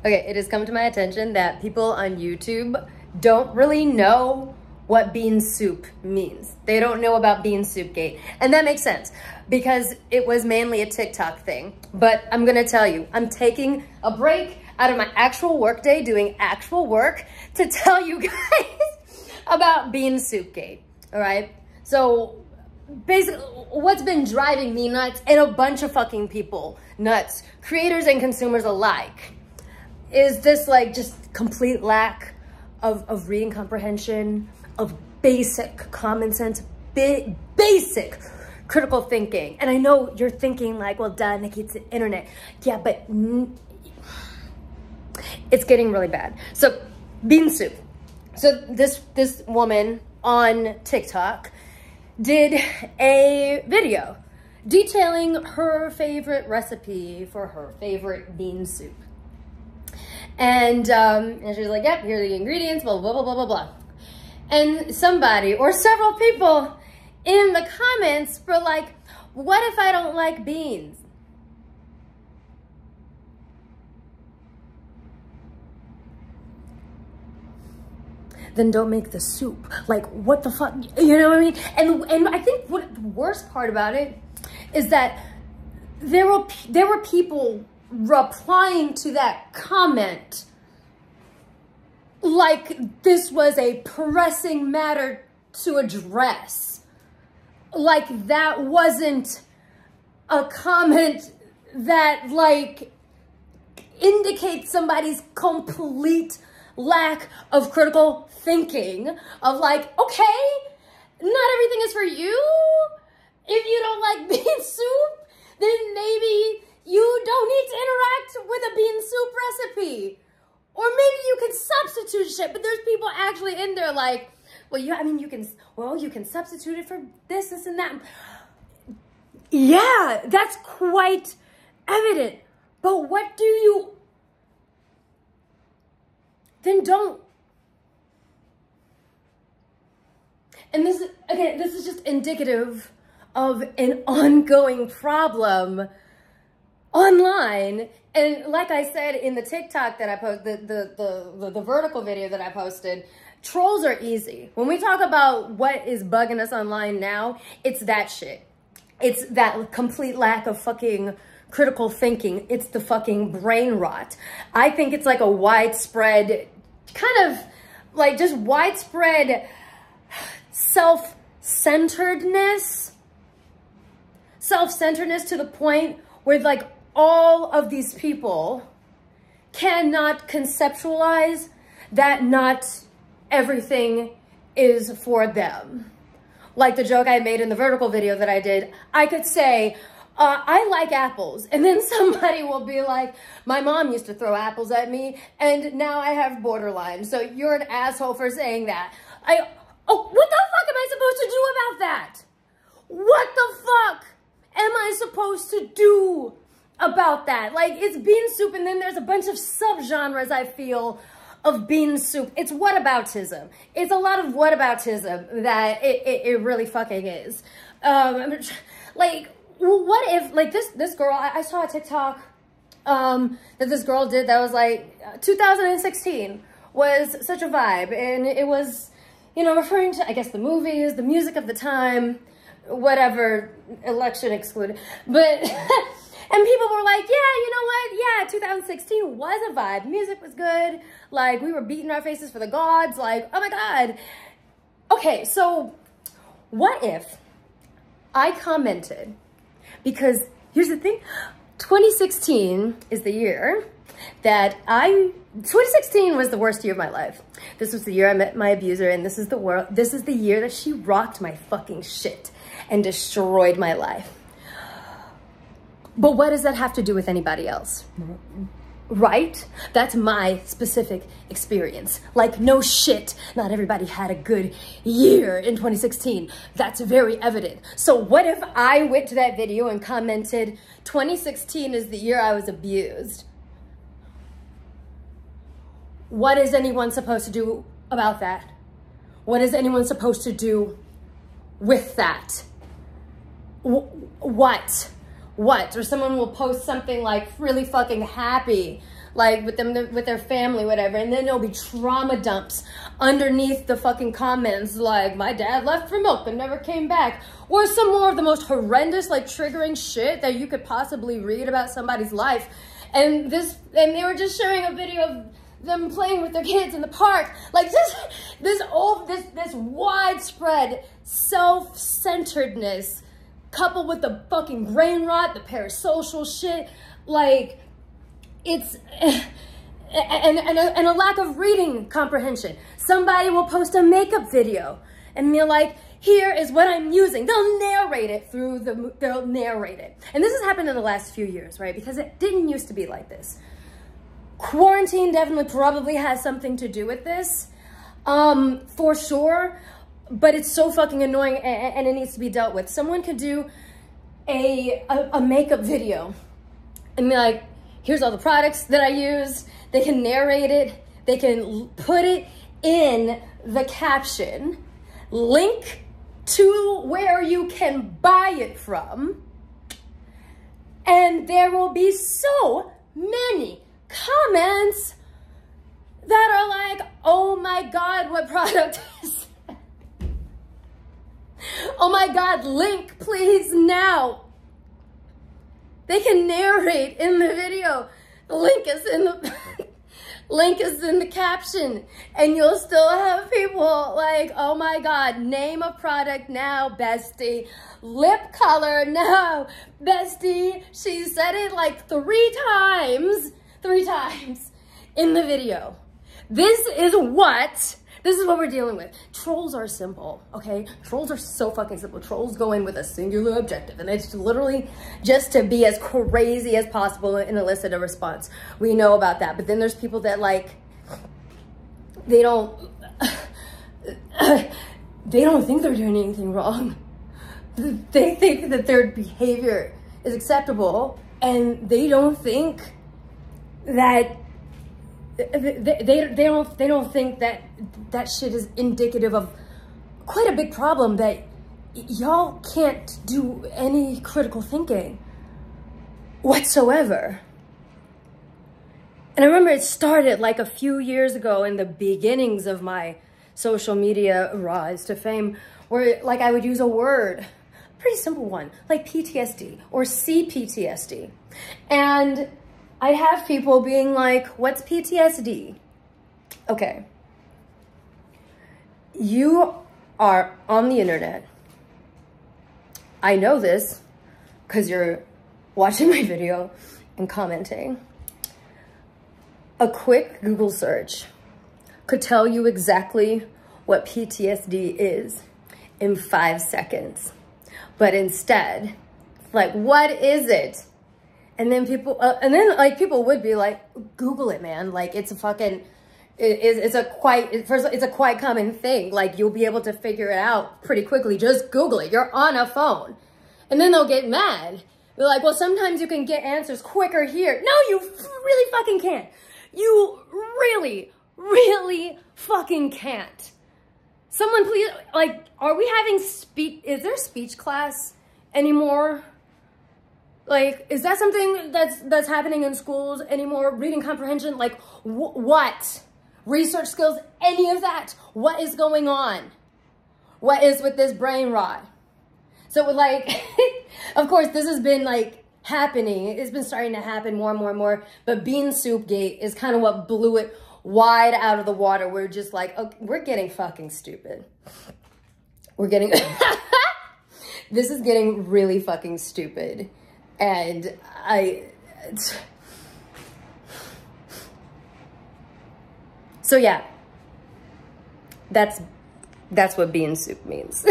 Okay, it has come to my attention that people on YouTube don't really know what bean soup means. They don't know about bean soup gate. And that makes sense because it was mainly a TikTok thing. But I'm gonna tell you, I'm taking a break out of my actual work day doing actual work to tell you guys about bean soup gate, all right? So basically, what's been driving me nuts and a bunch of fucking people nuts, creators and consumers alike, is this like just complete lack of reading comprehension, of basic common sense, basic critical thinking. And I know you're thinking like, well, duh, Nicque, it's the internet. Yeah, but it's getting really bad. So bean soup. So this woman on TikTok did a video detailing her favorite recipe for her favorite bean soup. And she's like, yep, here are the ingredients, blah, blah, blah, blah, blah, blah. And somebody or several people in the comments were like, what if I don't like beans? Then don't make the soup. Like, what the fuck? You know what I mean? And I think what the worst part about it is that there were people replying to that comment like this was a pressing matter to address. Like that wasn't a comment that like indicates somebody's complete lack of critical thinking of like, okay, not everything is for you. If you don't like bean soup, then maybe you don't need to interact with a bean soup recipe. Or maybe you can substitute shit, but there's people actually in there like, well, yeah, I mean, you can substitute it for this, and that. Yeah, that's quite evident. But what do you, then don't. And this, again, this is just indicative of an ongoing problem online. And like I said in the TikTok that I posted, the vertical video that I posted, trolls are easy. When we talk about what is bugging us online now, it's that shit. It's that complete lack of fucking critical thinking. It's the fucking brain rot. I think it's like a widespread, kind of like just widespread self-centeredness to the point where like all of these people cannot conceptualize that not everything is for them. Like the joke I made in the vertical video that I did, I could say, I like apples. And then somebody will be like, my mom used to throw apples at me and now I have borderline. So you're an asshole for saying that. Oh, what the fuck am I supposed to do about that? What the fuck am I supposed to do about that? Like, it's bean soup and then there's a bunch of subgenres, I feel, of bean soup. It's whataboutism. It's a lot of whataboutism that it really fucking is. Like, what if, like, this girl, I saw a TikTok that this girl did that was like, 2016 was such a vibe. And it was, you know, referring to, I guess, the movies, the music of the time, whatever, election excluded. But, and people were like, yeah, you know what? Yeah, 2016 was a vibe. Music was good. Like, we were beating our faces for the gods. Like, oh my God. Okay, so what if I commented, because here's the thing, 2016 is the year that 2016 was the worst year of my life. This was the year I met my abuser, and this is the year that she rocked my fucking shit and destroyed my life. But what does that have to do with anybody else? Right? That's my specific experience. Like, no shit, not everybody had a good year in 2016. That's very evident. So what if I went to that video and commented, 2016 is the year I was abused? What is anyone supposed to do about that? What is anyone supposed to do with that? What? Or someone will post something like really fucking happy, like with them, with their family, whatever. And then there'll be trauma dumps underneath the fucking comments, like, my dad left for milk and never came back. Or some more of the most horrendous, like, triggering shit that you could possibly read about somebody's life. And they were just sharing a video of them playing with their kids in the park. Like, this widespread self-centeredness coupled with the fucking brain rot, the parasocial shit, like, it's, and a lack of reading comprehension. Somebody will post a makeup video and be like, here is what I'm using. They'll narrate it they'll narrate it. And this has happened in the last few years, right? Because it didn't used to be like this. Quarantine definitely probably has something to do with this, for sure. But it's so fucking annoying, and it needs to be dealt with. Someone could do a makeup video and be like, here's all the products that I use. They can narrate it. They can put it in the caption, link to where you can buy it from. And there will be so many comments that are like, oh my God, what product is that? Oh my God, link please now. They can narrate in the video. The link is in the link is in the caption, and you'll still have people like, oh my God, name a product now, bestie. Lip color now, bestie. She said it like three times in the video. This is what we're dealing with. Trolls are simple, okay? Trolls are so fucking simple. Trolls go in with a singular objective, and it's literally just to be as crazy as possible and elicit a response. We know about that. But then there's people that, like, they don't think they're doing anything wrong. They think that their behavior is acceptable, and they don't think that they don't think that that shit is indicative of quite a big problem, that y'all can't do any critical thinking whatsoever. And I remember it started like a few years ago in the beginnings of my social media rise to fame, where like I would use a word, pretty simple one, like PTSD or CPTSD. And I have people being like, what's PTSD? Okay. You are on the internet. I know this because you're watching my video and commenting. A quick Google search could tell you exactly what PTSD is in 5 seconds. But instead, like, what is it? And then people, people would be like, Google it, man. Like, it's a fucking, it's a quite common thing. Like, you'll be able to figure it out pretty quickly. Just Google it. You're on a phone. And then they'll get mad. They're like, well, sometimes you can get answers quicker here. No, you really fucking can't. You really, really fucking can't. Someone please, like, are we having is there speech class anymore? Like, is that something that's happening in schools anymore? Reading comprehension, like, what? Research skills, any of that? What is going on? What is with this brain rot? So, like, of course, this has been, like, happening. It's been starting to happen more and more and more. But Bean Soup Gate is kind of what blew it wide out of the water. We're just like, okay, we're getting fucking stupid. We're getting... This is getting really fucking stupid. And so yeah, that's what bean soup means.